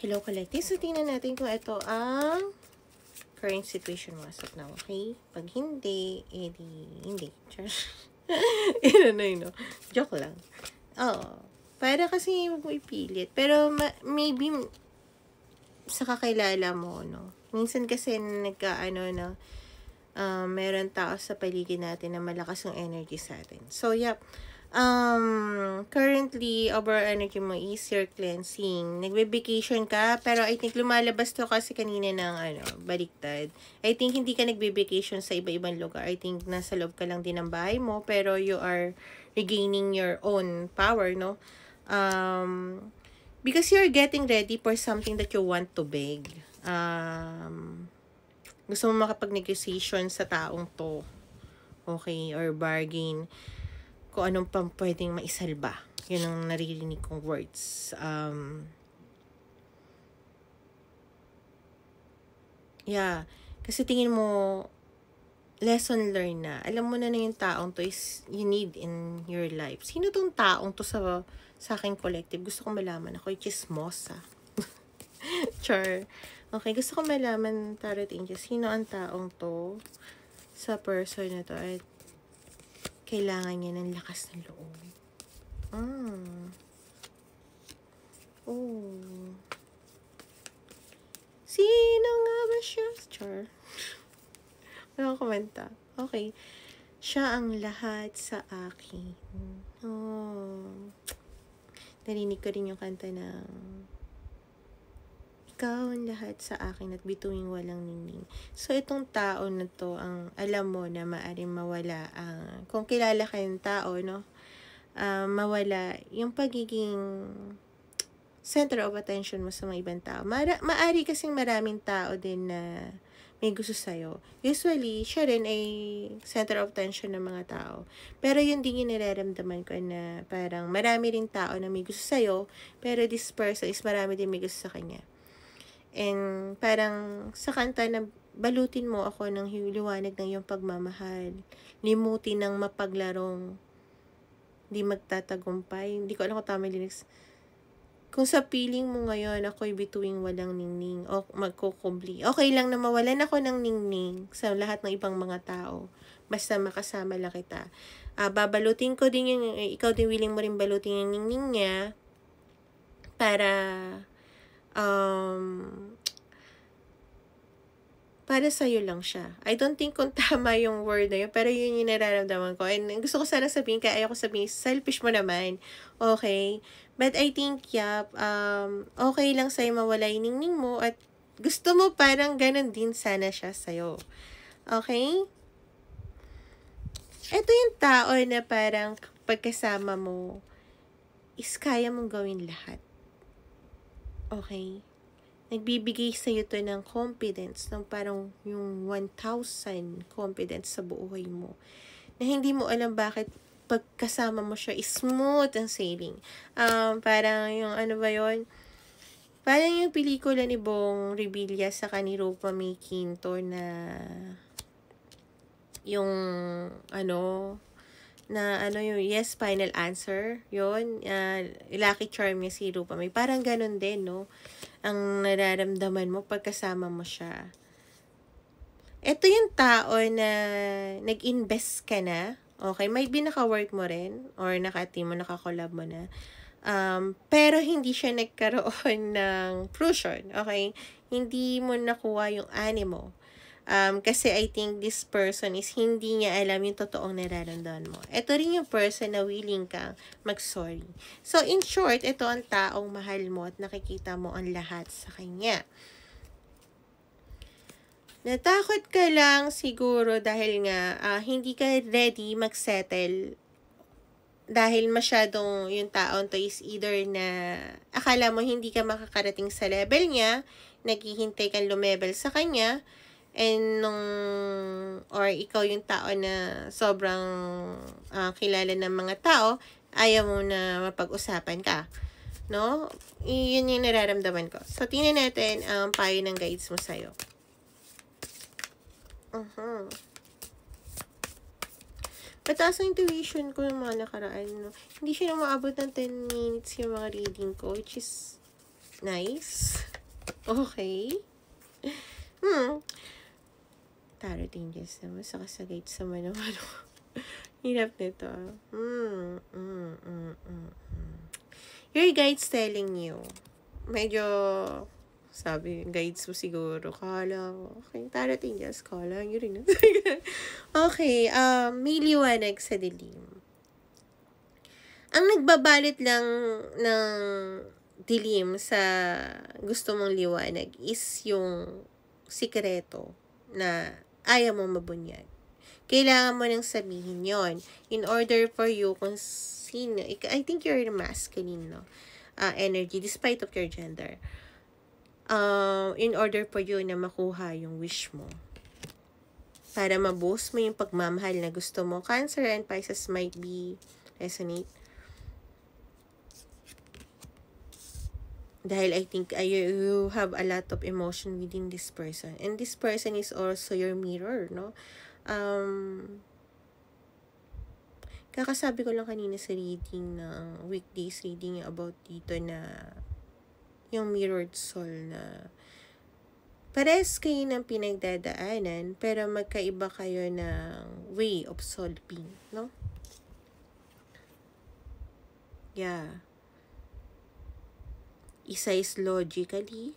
Hello, Collective. So, tingnan natin kung ito ang current situation mo as of now, okay? Pag hindi, hindi. No. Joke lang. Oo. Para kasi mo ipilit. Pero, maybe, sa kakilala mo, no? Minsan kasi meron tao sa paligid natin na malakas yung energy sa atin. So, yeah. Currently, overall energy mo is your cleansing. Nagbe-vacation ka, pero I think lumalabas to kasi kanina ng, baliktad. I think hindi ka nagbe-vacation sa iba-ibang lugar. I think nasa loob ka lang din ng bahay mo, pero you are regaining your own power, no? Because you're getting ready for something that you want to beg. Gusto mo makapag-negotiation sa taong to. Okay? Or bargain. Kung anong pang pwedeng maisalba. Yun ang naririnig kong words. Yeah. Kasi tingin mo, lesson learned na. Alam mo na yung taong to is you need in your life. Sino tong taong to sa aking collective? Gusto kong malaman. Ako'y chismosa. Char. Okay, gusto kong malaman, Tarot Angel, sino ang taong to sa person na to at kailangan niya ng lakas ng loob. Oh. Sino nga ba siya? Char. Walang komenta. Okay. Siya ang lahat sa akin. Oh. Narinig ko rin yung kanta ng ikaw ang lahat sa akin at bituing walang ningning. So, itong tao na to, ang alam mo na maaaring mawala, kung kilala ka yung tao, no? Mawala yung pagiging center of attention mo sa mga ibang tao. Maari kasing maraming tao din na may gusto sa'yo. Usually, siya rin ay center of attention ng mga tao. Pero yun din yung nararamdaman ko na parang marami rin tao na may gusto sa'yo, pero this person is marami din may gusto sa kanya. And parang sa kanta na balutin mo ako ng liwanag ng iyong pagmamahal. Limutin ng mapaglarong di magtatagumpay. Hindi ko alam kung tama lyrics. Kung sa piling mo ngayon ako'y bituing walang ningning o magkukubli. Okay lang na mawalan ako ng ningning sa lahat ng ibang mga tao. Basta makasama lang kita. Babalutin ko din yung, ikaw din willing mo rin balutin yung ningning niya para sa'yo lang siya. I don't think kung tama yung word na yun, pero yun yung nararamdaman ko. And gusto ko sana sabihin, kaya ayoko sabihin, selfish mo naman. Okay? But I think, okay lang sa'yo mawala yung ningning mo at gusto mo parang ganun din sana siya sa'yo. Okay? Ito yung tao na parang pagkasama mo is kaya mong gawin lahat. Okay? Nagbibigay sa'yo to ng confidence, ng parang yung 1,000 confidence sa buhay mo. Na hindi mo alam bakit pagkasama mo siya, smooth ang sailing. Parang yung ano ba yun? Parang yung pelikula ni Bong Revilla sa ni Rupa May Quinto na yung yung yes, final answer. Yun, lucky charm niya si Rupa May. Parang ganun din, no? Ang nararamdaman mo pagkasama mo siya. Ito yung tao na nag-invest ka na. Okay, may naka-work mo rin or naka-team mo, naka-collab mo na. Pero hindi siya nagkaroon ng fruition. Okay? Hindi mo nakuha yung animo. Kasi I think this person is hindi niya alam yung totoong nararamdaman mo. Ito rin yung person na willing kang mag-sorry. So, in short, ito ang taong mahal mo at nakikita mo ang lahat sa kanya. Natakot ka lang siguro dahil nga hindi ka ready mag-settle dahil masyadong yung taon to is either na akala mo hindi ka makakarating sa level niya, naghihintay kang lumebel sa kanya, and or ikaw yung tao na sobrang kilala ng mga tao, ayaw mo na mapag-usapan ka. No? Yun yung nararamdaman ko. So, tingnan natin ang payo ng guides mo sa'yo. Mataas ang intuition ko ng mga nakaraan. No? Hindi siya na maabot ng 10 minutes yung mga reading ko, which is nice. Okay? Tarot angels naman. Saka sa gate sama naman ako. Hirap nito. Your guides telling you. Medyo, sabi, guides mo siguro. Kala ko. Okay, tarot angels. Kala nyo rin. Okay, may liwanag sa dilim. Ang nagbabalot lang ng dilim sa gusto mong liwanag is yung sikreto na ayaw mong mabunyag. Kailangan mo nang sabihin yon in order for you kung sino. I think you're masculine, no? Energy, despite of your gender. In order for you na makuha yung wish mo. Para ma-boost mo yung pagmamahal na gusto mo. Cancer and Pisces might be resonate. Dahil I think you have a lot of emotion within this person. And this person is also your mirror, no? Kakasabi ko lang kanina sa reading ng weekdays reading about dito na yung mirrored soul na pares kayo ng pinagdadaanan pero magkaiba kayo ng way of solving, no? Yeah. Isa is logically,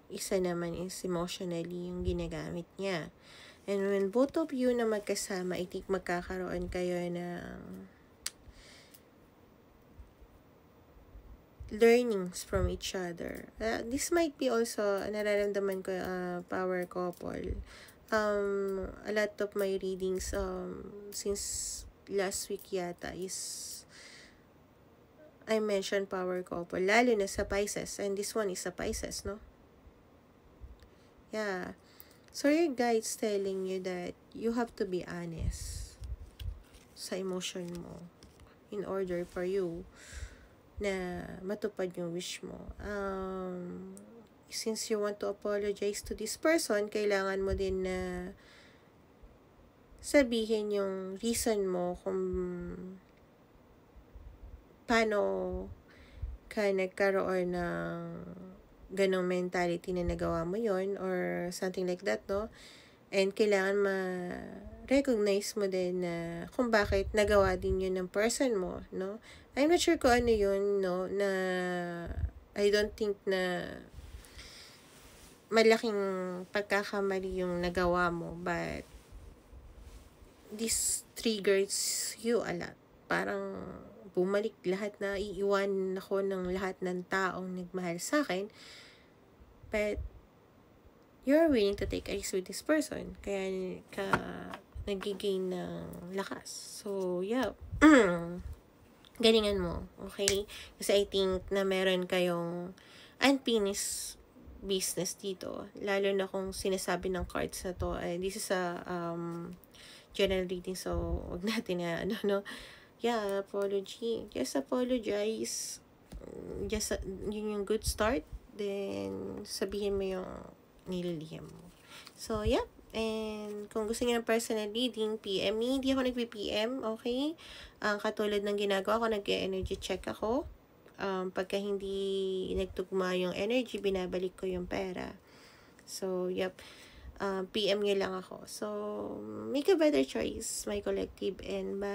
isa naman is emotionally yung ginagamit niya. And when both of you na magkasama, I think magkakaroon kayo ng learnings from each other. This might be also, nararamdaman ko, power couple. A lot of my readings since last week yata is I mentioned power couple, lalo na sa Pisces, and this one is a Pisces, no? Yeah. So your guide's telling you that you have to be honest sa emotion mo in order for you na matupad yung wish mo. Since you want to apologize to this person, kailangan mo din na sabihin yung reason mo kung paano ka nagkaroon ng ganong mentality na nagawa mo yon or something like that, no? And kailangan ma-recognize mo din na kung bakit nagawa din yun ng person mo, no? I'm not sure kung ano yun, no? Na I don't think na malaking pagkakamali yung nagawa mo, but this triggers you a lot. Parang bumalik lahat na iiwan ako ng lahat ng taong nagmahal sa akin. But you're willing to take risks with this person. Kaya ka nagigain ng lakas. So, yeah. Galingan mo. Okay? Kasi I think na meron kayong unfinished business dito. Lalo na kung sinasabi ng cards na to. This is a general reading. So, wag natin na no. Yeah, apology. Just apologize. Just, yun yung good start. Then, sabihin mo yung nililihim mo. So, yeah. And, kung gusto niyo ng personal reading, PM me. Hindi ako nagpi-PM, okay? Katulad ng ginagawa ko, nag-energy check ako. Pagka hindi nagtugma yung energy, binabalik ko yung pera. So, yep. PM nyo lang ako. So, make a better choice, my collective, and bye.